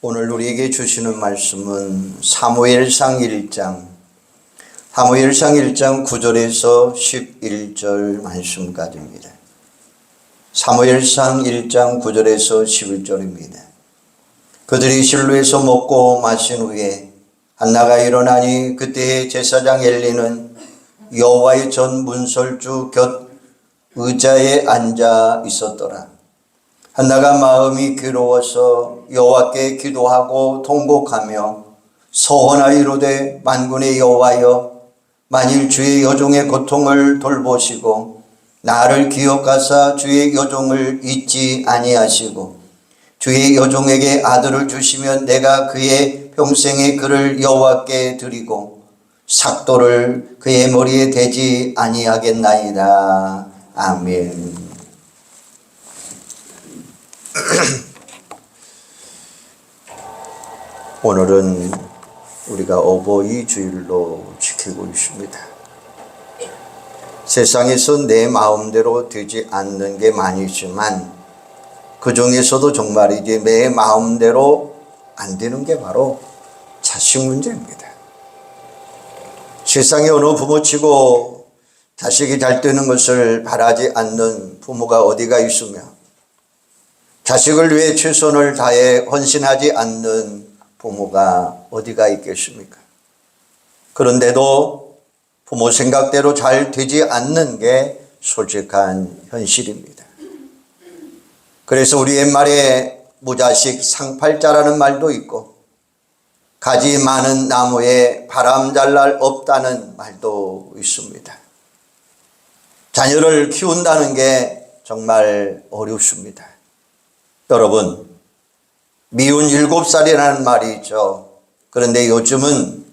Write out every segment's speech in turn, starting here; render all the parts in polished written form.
오늘 우리에게 주시는 말씀은 사무엘상 1장 9절에서 11절 말씀까지입니다. 사무엘상 1장 9절에서 11절입니다. 그들이 실로에서 먹고 마신 후에 한나가 일어나니 그때의 제사장 엘리는 여호와의 전 문설주 곁 의자에 앉아 있었더라. 한나가 마음이 괴로워서 여호와께 기도하고 통곡하며 서원하이로되 만군의 여호와여, 만일 주의 여종의 고통을 돌보시고 나를 기억하사 주의 여종을 잊지 아니하시고 주의 여종에게 아들을 주시면 내가 그의 평생의 그를 여호와께 드리고 삭도를 그의 머리에 대지 아니하겠나이다. 아멘. 오늘은 우리가 어버이 주일로 지키고 있습니다. 세상에서 내 마음대로 되지 않는 게 많이지만 그 중에서도 정말이지 내 마음대로 안 되는 게 바로 자식 문제입니다. 세상에 어느 부모치고 자식이 잘 되는 것을 바라지 않는 부모가 어디가 있으며 자식을 위해 최선을 다해 헌신하지 않는 부모가 어디가 있겠습니까? 그런데도 부모 생각대로 잘 되지 않는 게 솔직한 현실입니다. 그래서 우리 옛말에 무자식 상팔자라는 말도 있고 가지 많은 나무에 바람 잘 날 없다는 말도 있습니다. 자녀를 키운다는 게 정말 어렵습니다. 여러분, 미운 7살이라는 말이 있죠. 그런데 요즘은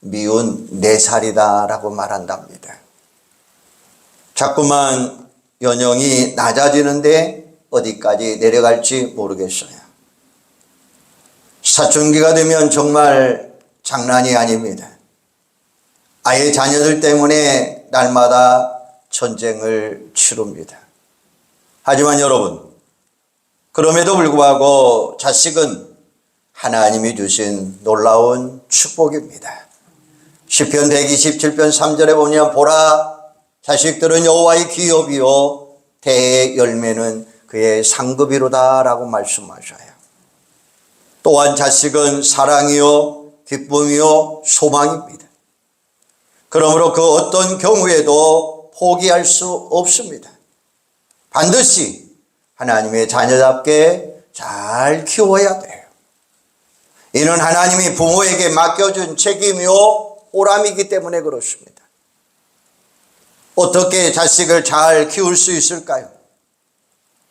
미운 4살이다 라고 말한답니다. 자꾸만 연령이 낮아지는데 어디까지 내려갈지 모르겠어요. 사춘기가 되면 정말 장난이 아닙니다. 아예 자녀들 때문에 날마다 전쟁을 치릅니다. 하지만 여러분, 그럼에도 불구하고 자식은 하나님이 주신 놀라운 축복입니다. 시편 127편 3절에 보면 보라, 자식들은 여호와의 기업이요 대의 열매는 그의 상급이로다 라고 말씀하셔요. 또한 자식은 사랑이요 기쁨이요 소망입니다. 그러므로 그 어떤 경우에도 포기할 수 없습니다. 반드시 하나님의 자녀답게 잘 키워야 돼요. 이는 하나님이 부모에게 맡겨준 책임이요 보람이기 때문에 그렇습니다. 어떻게 자식을 잘 키울 수 있을까요?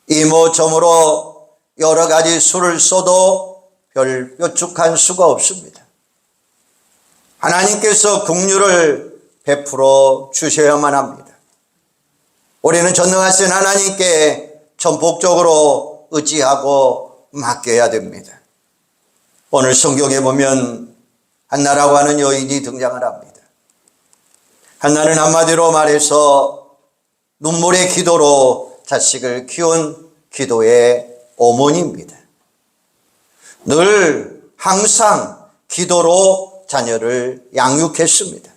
이모저모로 여러 가지 수를 써도 별 뾰족한 수가 없습니다. 하나님께서 긍휼을 베풀어 주셔야만 합니다. 우리는 전능하신 하나님께 전폭적으로 의지하고 맡겨야 됩니다. 오늘 성경에 보면 한나라고 하는 여인이 등장을 합니다. 한나는 한마디로 말해서 눈물의 기도로 자식을 키운 기도의 어머니입니다. 늘 항상 기도로 자녀를 양육했습니다.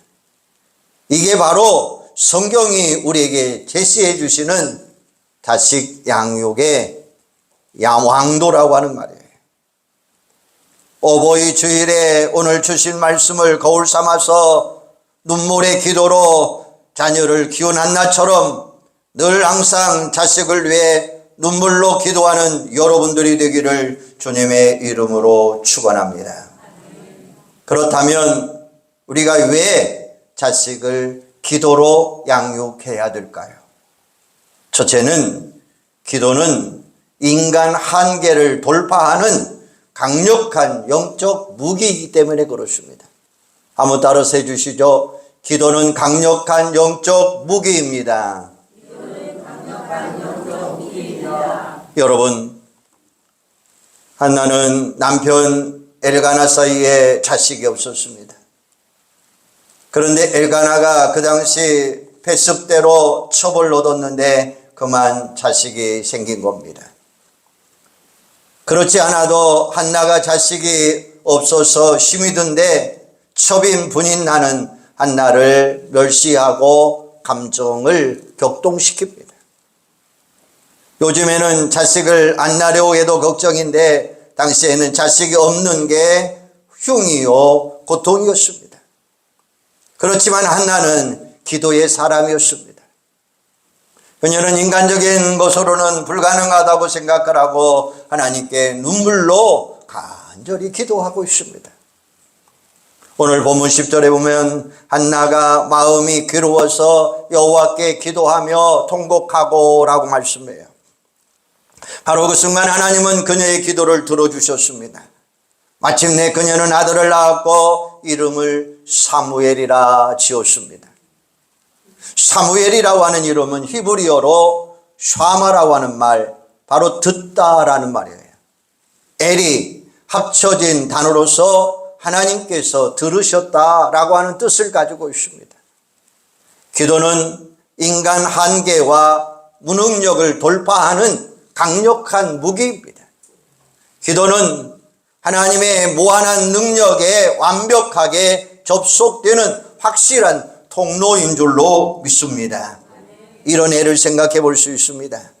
이게 바로 성경이 우리에게 제시해 주시는 자식 양육의 왕도라고 하는 말이에요. 어버이 주일에 오늘 주신 말씀을 거울 삼아서 눈물의 기도로 자녀를 키운 한나처럼 늘 항상 자식을 위해 눈물로 기도하는 여러분들이 되기를 주님의 이름으로 축원합니다. 그렇다면 우리가 왜 자식을 기도로 양육해야 될까요? 첫째는 기도는 인간 한계를 돌파하는 강력한 영적 무기이기 때문에 그렇습니다. 한번 따라서 해주시죠. 기도는 강력한 영적 무기입니다. 여러분, 한나는 남편 엘가나 사이에 자식이 없었습니다. 그런데 엘가나가 그 당시 폐습대로 처벌을 얻었는데 그만 자식이 생긴 겁니다. 그렇지 않아도 한나가 자식이 없어서 힘이 든데 첩인 분인 나는 한나를 멸시하고 감정을 격동시킵니다. 요즘에는 자식을 안 낳으려고 해도 걱정인데 당시에는 자식이 없는 게 흉이요 고통이었습니다. 그렇지만 한나는 기도의 사람이었습니다. 그녀는 인간적인 것으로는 불가능하다고 생각을 하고 하나님께 눈물로 간절히 기도하고 있습니다. 오늘 본문 10절에 보면 한나가 마음이 괴로워서 여호와께 기도하며 통곡하고 라고 말씀해요. 바로 그 순간 하나님은 그녀의 기도를 들어주셨습니다. 마침내 그녀는 아들을 낳았고 이름을 사무엘이라 지었습니다. 사무엘이라고 하는 이름은 히브리어로 샤마라고 하는 말, 바로 듣다라는 말이에요. 엘이 합쳐진 단어로서 하나님께서 들으셨다라고 하는 뜻을 가지고 있습니다. 기도는 인간 한계와 무능력을 돌파하는 강력한 무기입니다. 기도는 하나님의 무한한 능력에 완벽하게 접속되는 확실한 통로인 줄로 믿습니다. 이런 예를 생각해 볼 수 있습니다.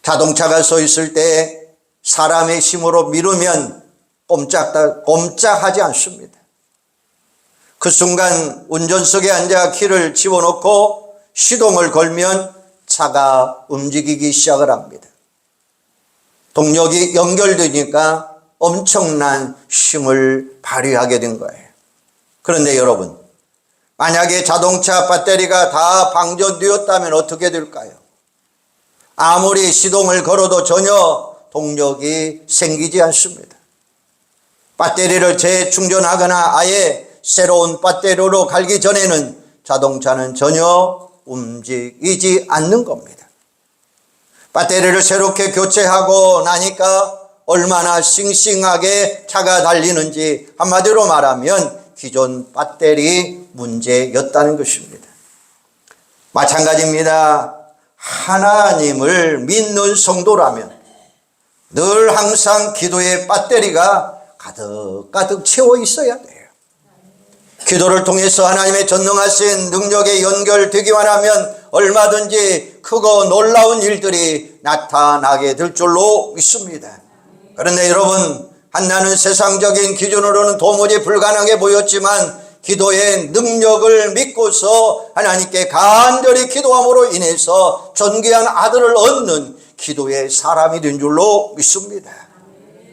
자동차가 서 있을 때 사람의 힘으로 미루면 꼼짝하지 않습니다. 그 순간 운전석에 앉아 키를 집어넣고 시동을 걸면 차가 움직이기 시작을 합니다. 동력이 연결되니까 엄청난 힘을 발휘하게 된 거예요. 그런데 여러분, 만약에 자동차 배터리가 다 방전되었다면 어떻게 될까요? 아무리 시동을 걸어도 전혀 동력이 생기지 않습니다. 배터리를 재충전하거나 아예 새로운 배터리로 갈기 전에는 자동차는 전혀 움직이지 않는 겁니다. 배터리를 새롭게 교체하고 나니까 얼마나 싱싱하게 차가 달리는지, 한마디로 말하면 기존 배터리 문제였다는 것입니다. 마찬가지입니다. 하나님을 믿는 성도라면 늘 항상 기도의 배터리가 가득가득 채워 있어야 돼요. 기도를 통해서 하나님의 전능하신 능력에 연결되기만 하면 얼마든지 크고 놀라운 일들이 나타나게 될 줄로 믿습니다. 그런데 여러분, 한나는 세상적인 기준으로는 도무지 불가능해 보였지만 기도의 능력을 믿고서 하나님께 간절히 기도함으로 인해서 존귀한 아들을 얻는 기도의 사람이 된 줄로 믿습니다.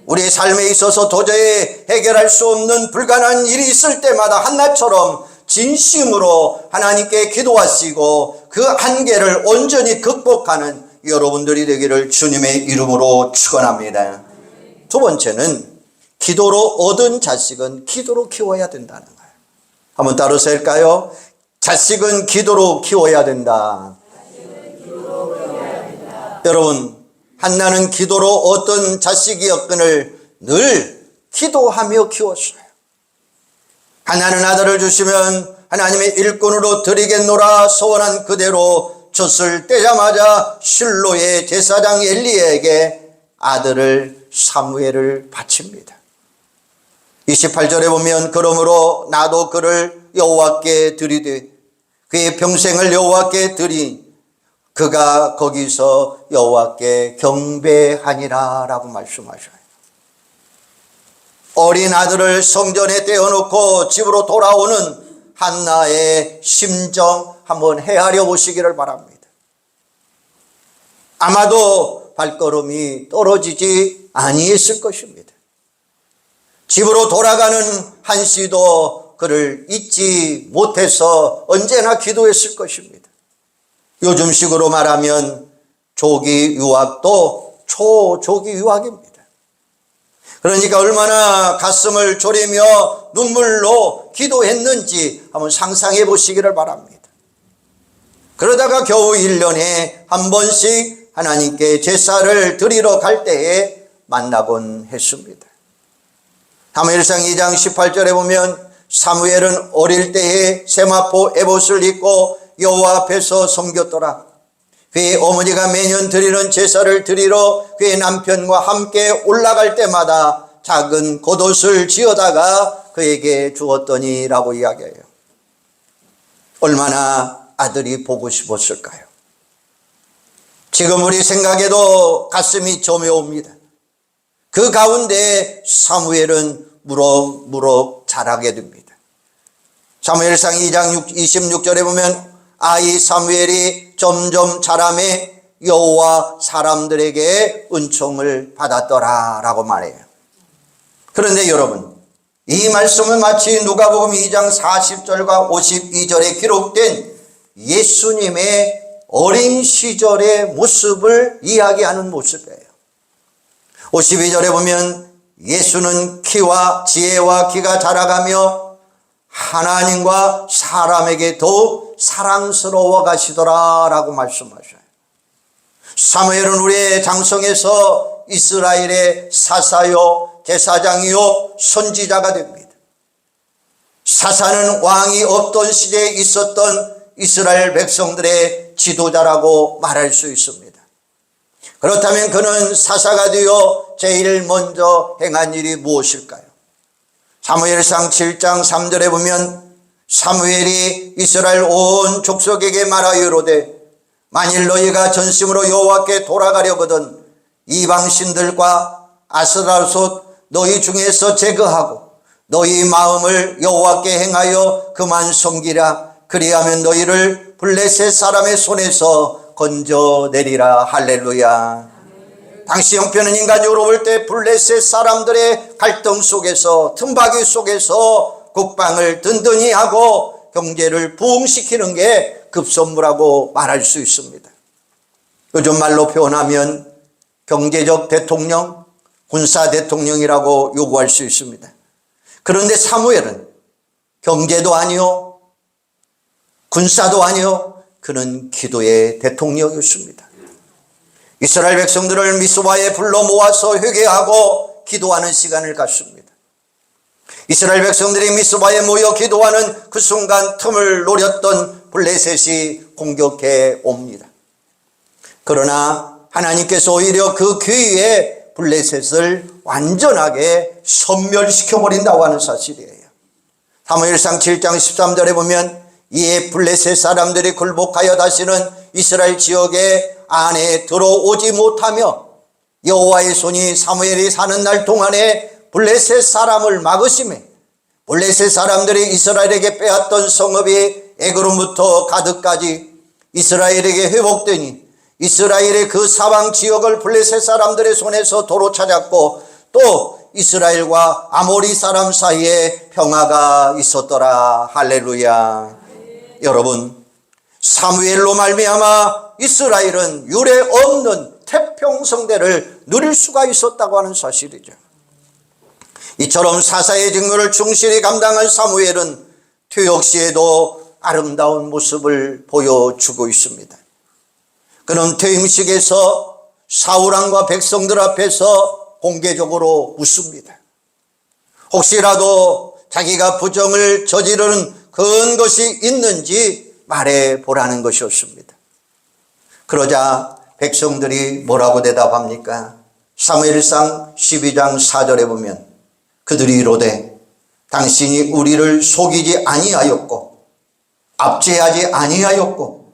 우리의 삶에 있어서 도저히 해결할 수 없는 불가능한 일이 있을 때마다 한나처럼 진심으로 하나님께 기도하시고 그 한계를 온전히 극복하는 여러분들이 되기를 주님의 이름으로 축원합니다. 두 번째는 기도로 얻은 자식은 기도로 키워야 된다는 거예요. 한번 따라서 할까요? 자식은 기도로 키워야 된다. 여러분, 한나는 기도로 어떤 자식이었건을 늘 기도하며 키웠어요. 하나는 아들을 주시면 하나님의 일꾼으로 드리겠노라 소원한 그대로 젖을 떼자마자 실로의 제사장 엘리에게 아들을 사무엘을 바칩니다. 28절에 보면 그러므로 나도 그를 여호와께 드리되 그의 평생을 여호와께 드리 그가 거기서 여호와께 경배하니라 라고 말씀하셔요. 어린 아들을 성전에 떼어놓고 집으로 돌아오는 한나의 심정 한번 헤아려 보시기를 바랍니다. 아마도 발걸음이 떨어지지 아니했을 것입니다. 집으로 돌아가는 한시도 그를 잊지 못해서 언제나 기도했을 것입니다. 요즘식으로 말하면 조기 유학도 초조기 유학입니다. 그러니까 얼마나 가슴을 졸이며 눈물로 기도했는지 한번 상상해 보시기를 바랍니다. 그러다가 겨우 1년에 한 번씩 하나님께 제사를 드리러 갈 때에 만나곤 했습니다. 사무엘상 2장 18절에 보면 사무엘은 어릴 때에 세마포 에봇을 입고 여호와 앞에서 섬겼더라. 그의 어머니가 매년 드리는 제사를 드리러 그의 남편과 함께 올라갈 때마다 작은 겉옷을 지어다가 그에게 주었더니라고 이야기해요. 얼마나 아들이 보고 싶었을까요? 지금 우리 생각에도 가슴이 저며옵니다. 그 가운데 사무엘은 무럭무럭 자라게 됩니다. 사무엘상 2장 26절에 보면 아이 사무엘이 점점 자라매 여호와 사람들에게 은총을 받았더라 라고 말해요. 그런데 여러분, 이 말씀은 마치 누가복음 2장 40절과 52절에 기록된 예수님의 어린 시절의 모습을 이야기하는 모습이에요. 52절에 보면 예수는 키와 지혜와 기가 자라가며 하나님과 사람에게 더욱 사랑스러워 가시더라 라고 말씀하셔요. 사무엘은 우리의 장성에서 이스라엘의 사사요, 제사장이요, 선지자가 됩니다. 사사는 왕이 없던 시대에 있었던 이스라엘 백성들의 지도자라고 말할 수 있습니다. 그렇다면 그는 사사가 되어 제일 먼저 행한 일이 무엇일까요? 사무엘상 7장 3절에 보면 사무엘이 이스라엘 온 족속에게 말하여 이르되 만일 너희가 전심으로 여호와께 돌아가려거든 이방신들과 아스라롯 너희 중에서 제거하고 너희 마음을 여호와께 행하여 그만 섬기라. 그리하면 너희를 블레셋 사람의 손에서 건져내리라. 할렐루야. 당시 형편은 인간적으로 볼 때 블레셋 사람들의 갈등 속에서, 틈바귀 속에서 국방을 든든히 하고 경제를 부흥시키는 게 급선무라고 말할 수 있습니다. 요즘 말로 표현하면 경제적 대통령, 군사 대통령이라고 요구할 수 있습니다. 그런데 사무엘은 경제도 아니요, 군사도 아니요, 그는 기도의 대통령이었습니다. 이스라엘 백성들을 미스바에 불러 모아서 회개하고 기도하는 시간을 갖습니다. 이스라엘 백성들이 미스바에 모여 기도하는 그 순간 틈을 노렸던 블레셋이 공격해 옵니다. 그러나 하나님께서 오히려 그 기회에 블레셋을 완전하게 섬멸시켜버린다고 하는 사실이에요. 사무엘상 7장 13절에 보면 이에 블레셋 사람들이 굴복하여 다시는 이스라엘 지역에 안에 들어오지 못하며 여호와의 손이 사무엘이 사는 날 동안에 블레셋 사람을 막으심에 블레셋 사람들이 이스라엘에게 빼앗던 성읍이 에그론부터 가드까지 이스라엘에게 회복되니 이스라엘의 그 사방 지역을 블레셋 사람들의 손에서 도로 찾았고 또 이스라엘과 아모리 사람 사이에 평화가 있었더라. 할렐루야. 여러분, 사무엘로 말미암아 이스라엘은 유례 없는 태평성대를 누릴 수가 있었다고 하는 사실이죠. 이처럼 사사의 직무를 충실히 감당한 사무엘은 퇴역 시에도 아름다운 모습을 보여주고 있습니다. 그는 퇴임식에서 사울왕과 백성들 앞에서 공개적으로 웃습니다. 혹시라도 자기가 부정을 저지르는 그런 것이 있는지 말해보라는 것이었습니다. 그러자 백성들이 뭐라고 대답합니까? 사무엘상 12장 4절에 보면 그들이 이르되 당신이 우리를 속이지 아니하였고 압제하지 아니하였고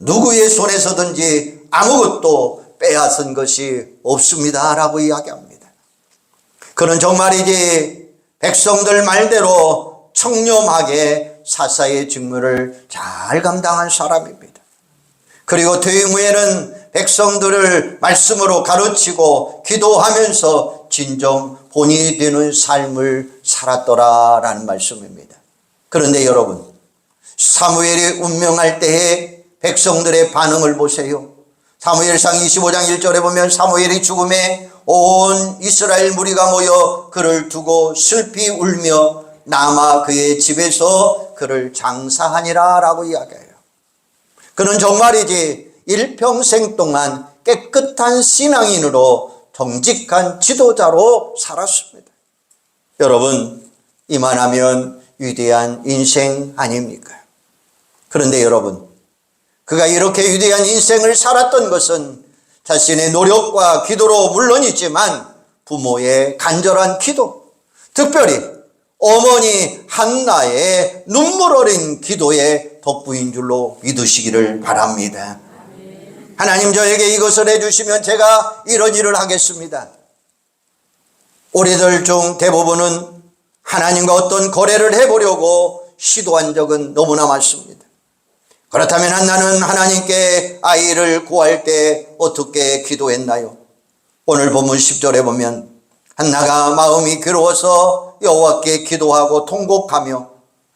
누구의 손에서든지 아무것도 빼앗은 것이 없습니다 라고 이야기합니다. 그는 정말이지 백성들 말대로 청렴하게 사사의 직무를 잘 감당한 사람입니다. 그리고 퇴임 후에는 백성들을 말씀으로 가르치고 기도하면서 진정 본이 되는 삶을 살았더라라는 말씀입니다. 그런데 여러분, 사무엘이 운명할 때에 백성들의 반응을 보세요. 사무엘상 25장 1절에 보면 사무엘이 죽음에 온 이스라엘 무리가 모여 그를 두고 슬피 울며 남아 그의 집에서 그를 장사하니라 라고 이야기해요. 그는 정말이지 일평생 동안 깨끗한 신앙인으로 정직한 지도자로 살았습니다. 여러분, 이만하면 위대한 인생 아닙니까? 그런데 여러분, 그가 이렇게 위대한 인생을 살았던 것은 자신의 노력과 기도로 물론이지만 부모의 간절한 기도, 특별히 어머니 한나의 눈물 어린 기도의 덕분인 줄로 믿으시기를 바랍니다. 하나님, 저에게 이것을 해주시면 제가 이런 일을 하겠습니다. 우리들 중 대부분은 하나님과 어떤 거래를 해보려고 시도한 적은 너무나 많습니다. 그렇다면 한나는 하나님께 아이를 구할 때 어떻게 기도했나요? 오늘 본문 10절에 보면 한나가 마음이 괴로워서 여호와께 기도하고 통곡하며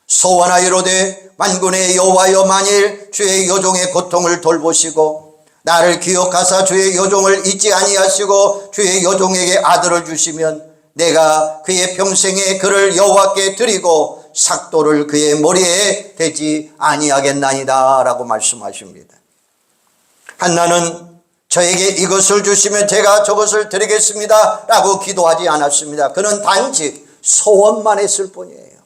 소원하이로되 만군의 여호와여, 만일 주의 여종의 고통을 돌보시고 나를 기억하사 주의 여종을 잊지 아니하시고 주의 여종에게 아들을 주시면 내가 그의 평생에 그를 여호와께 드리고 삭도를 그의 머리에 대지 아니하겠나이다 라고 말씀하십니다. 한나는 저에게 이것을 주시면 제가 저것을 드리겠습니다 라고 기도하지 않았습니다. 그는 단지 소원만 했을 뿐이에요.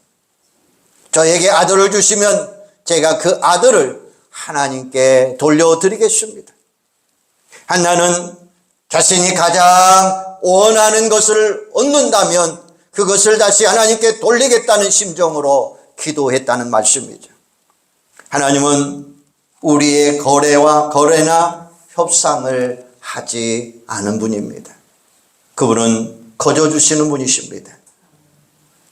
저에게 아들을 주시면 제가 그 아들을 하나님께 돌려드리겠습니다. 한나는 자신이 가장 원하는 것을 얻는다면 그것을 다시 하나님께 돌리겠다는 심정으로 기도했다는 말씀이죠. 하나님은 우리의 거래나 협상을 하지 않은 분입니다. 그분은 거저 주시는 분이십니다.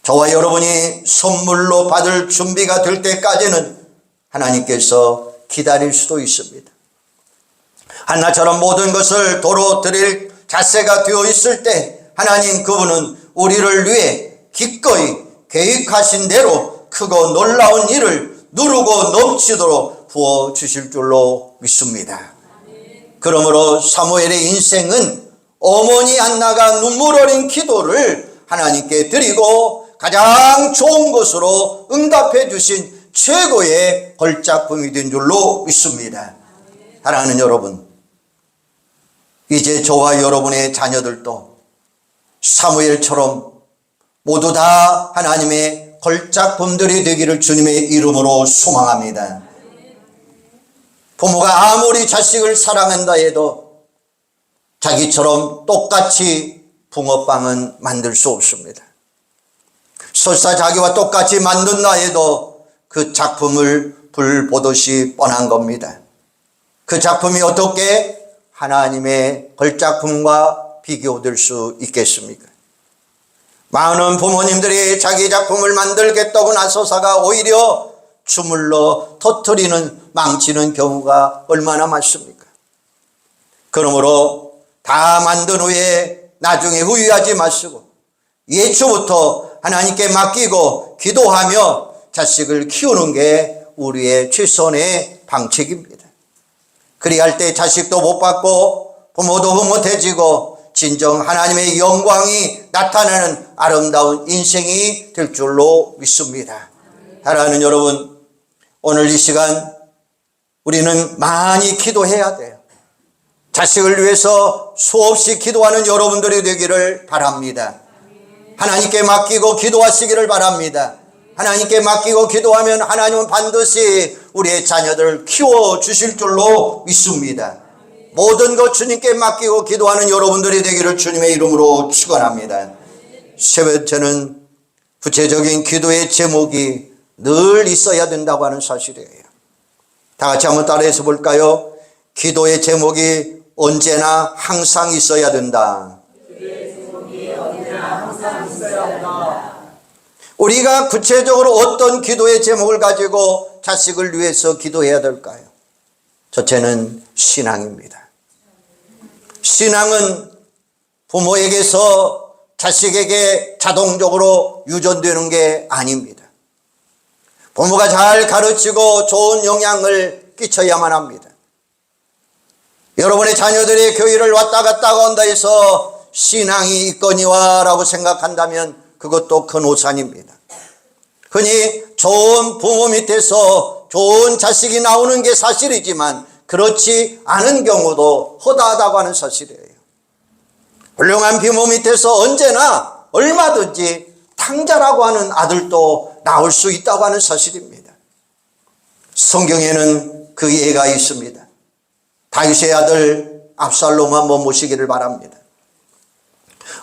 저와 여러분이 선물로 받을 준비가 될 때까지는 하나님께서 기다릴 수도 있습니다. 한나처럼 모든 것을 도로 드릴 자세가 되어 있을 때 하나님, 그분은 우리를 위해 기꺼이 계획하신 대로 크고 놀라운 일을 누르고 넘치도록 부어주실 줄로 믿습니다. 그러므로 사무엘의 인생은 어머니 한나가 눈물 어린 기도를 하나님께 드리고 가장 좋은 것으로 응답해 주신 최고의 걸작품이 된 줄로 믿습니다. 사랑하는 여러분, 이제 저와 여러분의 자녀들도 사무엘처럼 모두 다 하나님의 걸작품들이 되기를 주님의 이름으로 소망합니다. 부모가 아무리 자식을 사랑한다 해도 자기처럼 똑같이 붕어빵은 만들 수 없습니다. 설사 자기와 똑같이 만든다 해도 그 작품을 불 보듯이 뻔한 겁니다. 그 작품이 어떻게 하나님의 걸작품과 비교될 수 있겠습니까? 많은 부모님들이 자기 작품을 만들겠다고 나서다가 오히려 주물러 터뜨리는, 망치는 경우가 얼마나 많습니까? 그러므로 다 만든 후에 나중에 후회하지 마시고 예초부터 하나님께 맡기고 기도하며 자식을 키우는 게 우리의 최선의 방책입니다. 그리할 때 자식도 못 받고 부모도 흐뭇해지고 진정 하나님의 영광이 나타나는 아름다운 인생이 될 줄로 믿습니다. 사랑하는 여러분, 오늘 이 시간 우리는 많이 기도해야 돼요. 자식을 위해서 수없이 기도하는 여러분들이 되기를 바랍니다. 하나님께 맡기고 기도하시기를 바랍니다. 하나님께 맡기고 기도하면 하나님은 반드시 우리의 자녀들을 키워주실 줄로 믿습니다. 모든 것 주님께 맡기고 기도하는 여러분들이 되기를 주님의 이름으로 축원합니다. 세 번째는 구체적인 기도의 제목이 늘 있어야 된다고 하는 사실이에요. 다 같이 한번 따라해서 볼까요? 기도의 제목이 언제나 항상 있어야 된다. 우리가 구체적으로 어떤 기도의 제목을 가지고 자식을 위해서 기도해야 될까요? 첫째는 신앙입니다. 신앙은 부모에게서 자식에게 자동적으로 유전되는 게 아닙니다. 부모가 잘 가르치고 좋은 영향을 끼쳐야만 합니다. 여러분의 자녀들이 교회를 왔다 갔다 한다 해서 신앙이 있거니와 라고 생각한다면 그것도 큰 오산입니다. 흔히 좋은 부모 밑에서 좋은 자식이 나오는 게 사실이지만 그렇지 않은 경우도 허다하다고 하는 사실이에요. 훌륭한 부모 밑에서 언제나 얼마든지 탕자라고 하는 아들도 나올 수 있다고 하는 사실입니다. 성경에는 그 예가 있습니다. 다윗의 아들 압살롬 한번 모시기를 바랍니다.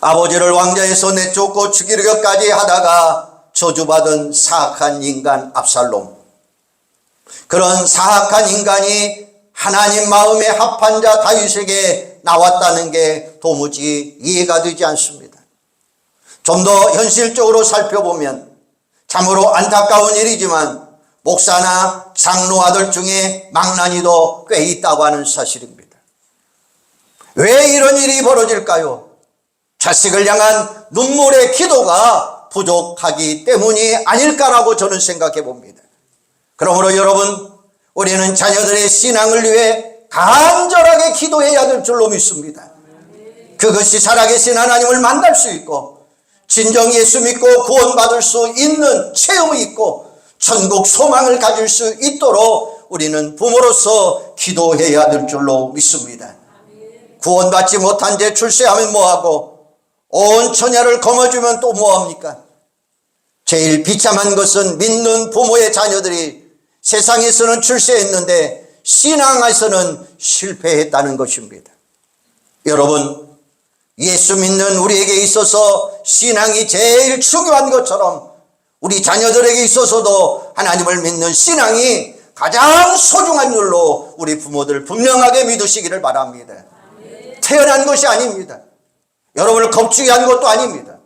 아버지를 왕좌에서 내쫓고 죽이려고까지 하다가 저주받은 사악한 인간 압살롬. 그런 사악한 인간이 하나님 마음에 합한 자 다윗에게 나왔다는 게 도무지 이해가 되지 않습니다. 좀 더 현실적으로 살펴보면 참으로 안타까운 일이지만 목사나 장로 아들 중에 망나니도 꽤 있다고 하는 사실입니다. 왜 이런 일이 벌어질까요? 자식을 향한 눈물의 기도가 부족하기 때문이 아닐까라고 저는 생각해 봅니다. 그러므로 여러분, 우리는 자녀들의 신앙을 위해 간절하게 기도해야 될 줄로 믿습니다. 그것이 살아계신 하나님을 만날 수 있고 진정 예수 믿고 구원받을 수 있는 체험이 있고 천국 소망을 가질 수 있도록 우리는 부모로서 기도해야 될 줄로 믿습니다. 구원받지 못한 채 출세하면 뭐하고 온 처녀를 거머쥐면 또 뭐합니까? 제일 비참한 것은 믿는 부모의 자녀들이 세상에서는 출세했는데 신앙에서는 실패했다는 것입니다. 여러분, 예수 믿는 우리에게 있어서 신앙이 제일 중요한 것처럼 우리 자녀들에게 있어서도 하나님을 믿는 신앙이 가장 소중한 줄로 우리 부모들 분명하게 믿으시기를 바랍니다. 태어난 것이 아닙니다. 여러분을 겁주게 한 것도 아닙니다.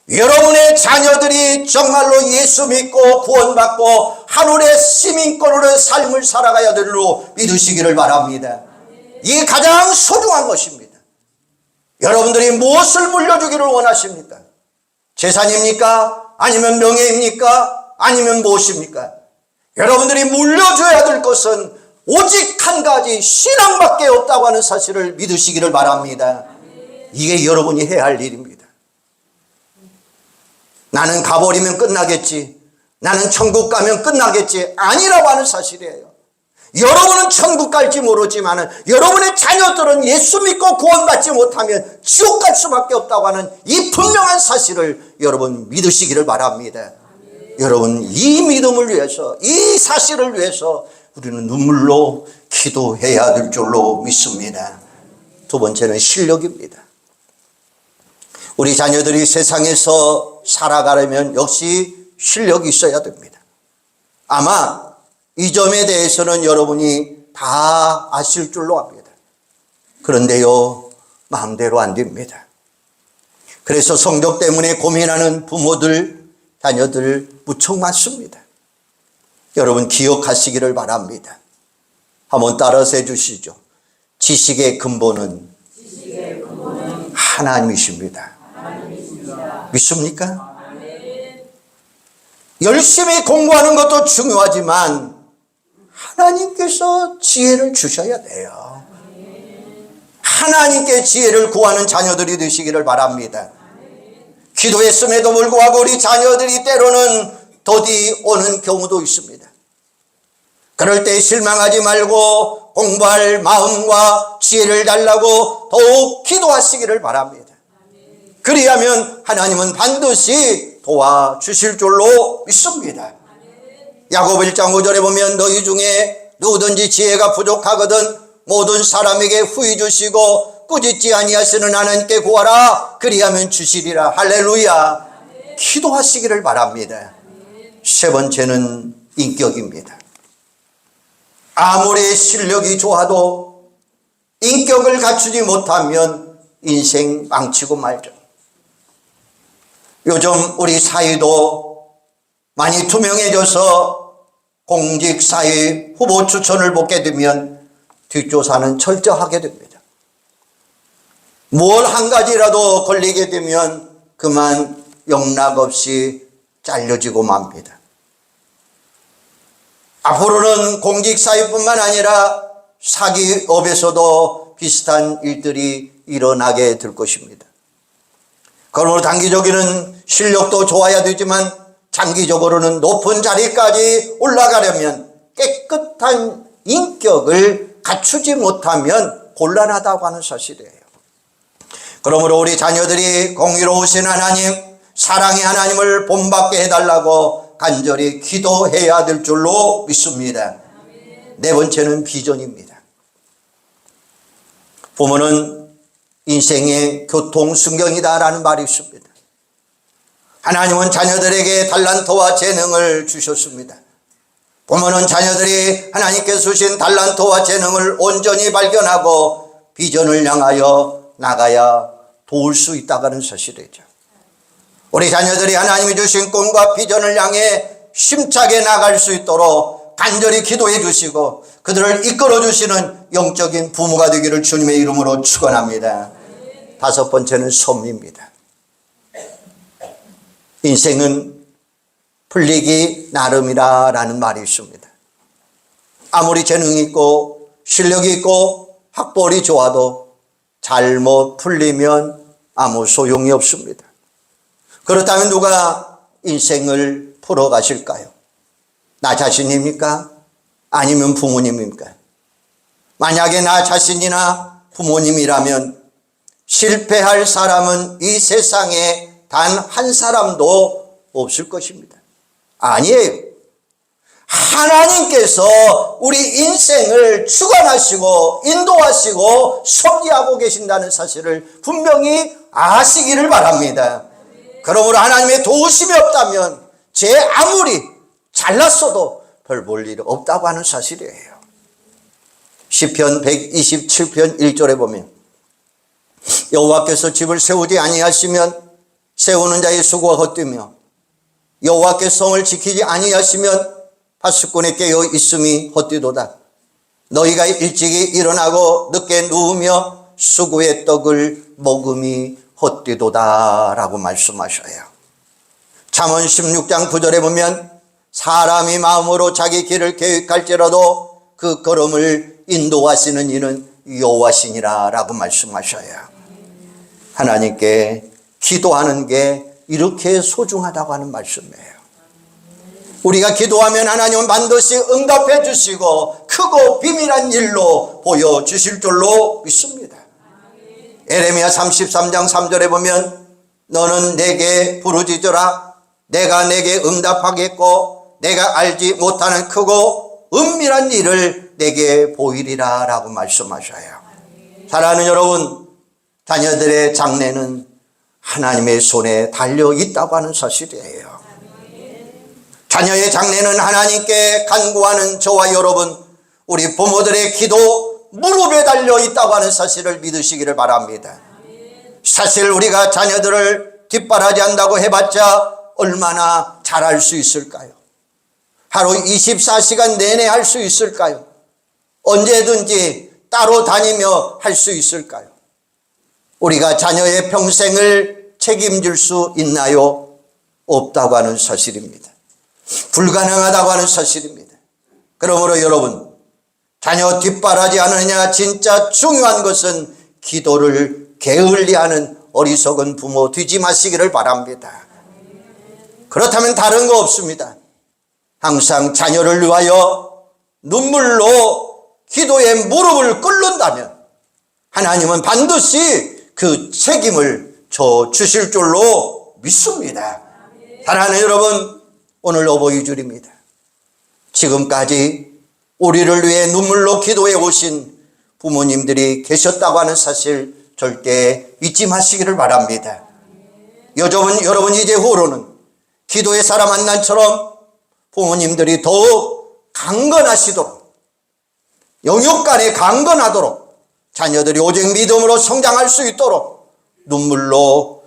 여러분의 자녀들이 정말로 예수 믿고 구원받고 하늘의 시민권으로의 삶을 살아가야 될 줄로 믿으시기를 바랍니다. 이게 가장 소중한 것입니다. 여러분들이 무엇을 물려주기를 원하십니까? 재산입니까? 아니면 명예입니까? 아니면 무엇입니까? 여러분들이 물려줘야 될 것은 오직 한 가지 신앙밖에 없다고 하는 사실을 믿으시기를 바랍니다. 이게 여러분이 해야 할 일입니다. 나는 가버리면 끝나겠지, 나는 천국 가면 끝나겠지, 아니라고 하는 사실이에요. 여러분은 천국 갈지 모르지만 여러분의 자녀들은 예수 믿고 구원받지 못하면 지옥 갈 수밖에 없다고 하는 이 분명한 사실을 여러분 믿으시기를 바랍니다. 여러분, 이 믿음을 위해서, 이 사실을 위해서 우리는 눈물로 기도해야 될 줄로 믿습니다. 두 번째는 실력입니다. 우리 자녀들이 세상에서 살아가려면 역시 실력이 있어야 됩니다. 아마 이 점에 대해서는 여러분이 다 아실 줄로 압니다. 그런데요, 마음대로 안 됩니다. 그래서 성적 때문에 고민하는 부모들, 자녀들 무척 많습니다. 여러분 기억하시기를 바랍니다. 한번 따라서 해주시죠. 지식의 근본은 하나님이십니다. 믿습니까? 열심히 공부하는 것도 중요하지만 하나님께서 지혜를 주셔야 돼요. 하나님께 지혜를 구하는 자녀들이 되시기를 바랍니다. 기도했음에도 불구하고 우리 자녀들이 때로는 더디 오는 경우도 있습니다. 그럴 때 실망하지 말고 공부할 마음과 지혜를 달라고 더욱 기도하시기를 바랍니다. 그리하면 하나님은 반드시 도와주실 줄로 믿습니다. 야고보 1장 5절에 보면 너희 중에 누구든지 지혜가 부족하거든 모든 사람에게 후히 주시고 꾸짖지 아니하시는 하나님께 구하라 그리하면 주시리라. 할렐루야. 기도하시기를 바랍니다. 세 번째는 인격입니다. 아무리 실력이 좋아도 인격을 갖추지 못하면 인생 망치고 말죠. 요즘 우리 사회도 많이 투명해져서 공직사회 후보 추천을 보게 되면 뒷조사는 철저하게 됩니다. 뭘 한 가지라도 걸리게 되면 그만 영락없이 잘려지고 맙니다. 앞으로는 공직사회뿐만 아니라 사기업에서도 비슷한 일들이 일어나게 될 것입니다. 그러므로 단기적으로는 실력도 좋아야 되지만 장기적으로는 높은 자리까지 올라가려면 깨끗한 인격을 갖추지 못하면 곤란하다고 하는 사실이에요. 그러므로 우리 자녀들이 공의로우신 하나님, 사랑의 하나님을 본받게 해달라고 간절히 기도해야 될 줄로 믿습니다. 네 번째는 비전입니다. 부모는 인생의 교통순경이다라는 말이 있습니다. 하나님은 자녀들에게 달란트와 재능을 주셨습니다. 부모는 자녀들이 하나님께서 주신 달란트와 재능을 온전히 발견하고 비전을 향하여 나가야 도울 수 있다는 사실이죠. 우리 자녀들이 하나님이 주신 꿈과 비전을 향해 힘차게 나갈 수 있도록 간절히 기도해 주시고 그들을 이끌어 주시는 영적인 부모가 되기를 주님의 이름으로 축원합니다. 다섯 번째는 섭리입니다. 인생은 풀리기 나름이라는 말이 있습니다. 아무리 재능이 있고 실력이 있고 학벌이 좋아도 잘못 풀리면 아무 소용이 없습니다. 그렇다면 누가 인생을 풀어 가실까요? 나 자신입니까? 아니면 부모님입니까? 만약에 나 자신이나 부모님이라면 실패할 사람은 이 세상에 단 한 사람도 없을 것입니다. 아니에요. 하나님께서 우리 인생을 주관하시고 인도하시고 섭리하고 계신다는 사실을 분명히 아시기를 바랍니다. 그러므로 하나님의 도우심이 없다면 제 아무리 잘났어도 별 볼 일 없다고 하는 사실이에요. 시편 127편 1절에 보면 여호와께서 집을 세우지 아니하시면 세우는 자의 수고가 헛되며 여호와께서 성을 지키지 아니하시면 파수꾼의 깨어 있음이 헛되도다. 너희가 일찍이 일어나고 늦게 누우며 수고의 떡을 먹음이 헛되도다 라고 말씀하셔요. 잠언 16장 9절에 보면 사람이 마음으로 자기 길을 계획할지라도 그 걸음을 인도하시는 이는 여호와시니라 라고 말씀하셔요. 하나님께 기도하는 게 이렇게 소중하다고 하는 말씀이에요. 우리가 기도하면 하나님은 반드시 응답해 주시고 크고 비밀한 일로 보여주실 줄로 믿습니다. 에레미야 33장 3절에 보면 너는 내게 부르짖으라 내가 내게 응답하겠고 내가 알지 못하는 크고 은밀한 일을 내게 보이리라 라고 말씀하셔요. 사랑하는 여러분, 자녀들의 장래는 하나님의 손에 달려 있다고 하는 사실이에요. 자녀의 장래는 하나님께 간구하는 저와 여러분, 우리 부모들의 기도 무릎에 달려 있다고 하는 사실을 믿으시기를 바랍니다. 사실 우리가 자녀들을 뒷바라지 한다고 해봤자 얼마나 잘할 수 있을까요? 하루 24시간 내내 할 수 있을까요? 언제든지 따로 다니며 할 수 있을까요? 우리가 자녀의 평생을 책임질 수 있나요? 없다고 하는 사실입니다. 불가능하다고 하는 사실입니다. 그러므로 여러분, 자녀 뒷바라지 않느냐, 진짜 중요한 것은 기도를 게을리하는 어리석은 부모 되지 마시기를 바랍니다. 그렇다면 다른 거 없습니다. 항상 자녀를 위하여 눈물로 기도의 무릎을 꿇는다면 하나님은 반드시 그 책임을 져 주실 줄로 믿습니다. 사랑하는 여러분, 오늘 어버이주일입니다. 지금까지 우리를 위해 눈물로 기도해 오신 부모님들이 계셨다고 하는 사실 절대 잊지 마시기를 바랍니다. 여러분 이제후로는 기도의 사람 만난처럼 부모님들이 더욱 강건하시도록, 영육간에 강건하도록, 자녀들이 오직 믿음으로 성장할 수 있도록 눈물로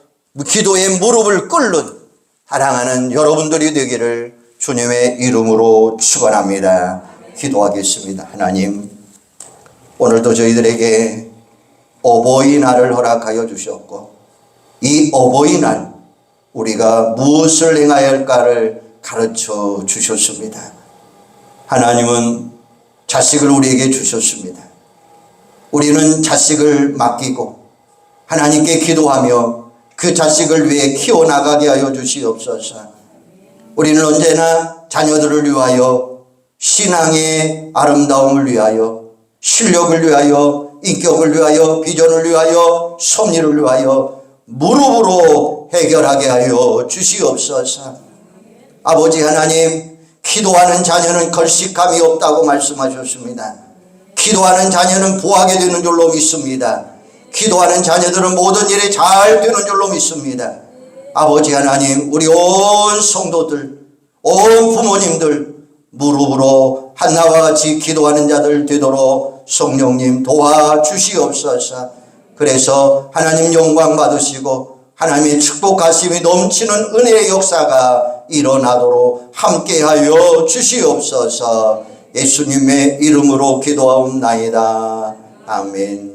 기도의 무릎을 꿇는 사랑하는 여러분들이 되기를 주님의 이름으로 축원합니다. 기도하겠습니다. 하나님, 오늘도 저희들에게 어버이날을 허락하여 주셨고 이 어버이날 우리가 무엇을 행해야 할까를 가르쳐 주셨습니다. 하나님은 자식을 우리에게 주셨습니다. 우리는 자식을 맡기고 하나님께 기도하며 그 자식을 위해 키워나가게 하여 주시옵소서. 우리는 언제나 자녀들을 위하여, 신앙의 아름다움을 위하여, 실력을 위하여, 인격을 위하여, 비전을 위하여, 섭리를 위하여 무릎으로 해결하게 하여 주시옵소서. 아버지 하나님, 기도하는 자녀는 걸식함이 없다고 말씀하셨습니다. 기도하는 자녀는 부하게 되는 줄로 믿습니다. 기도하는 자녀들은 모든 일이 잘 되는 줄로 믿습니다. 아버지 하나님, 우리 온 성도들, 온 부모님들 무릎으로 한나와 같이 기도하는 자들 되도록 성령님 도와주시옵소서. 그래서 하나님 영광 받으시고 하나님의 축복하심이 넘치는 은혜의 역사가 일어나도록 함께하여 주시옵소서. 예수님의 이름으로 기도하옵나이다. 아멘.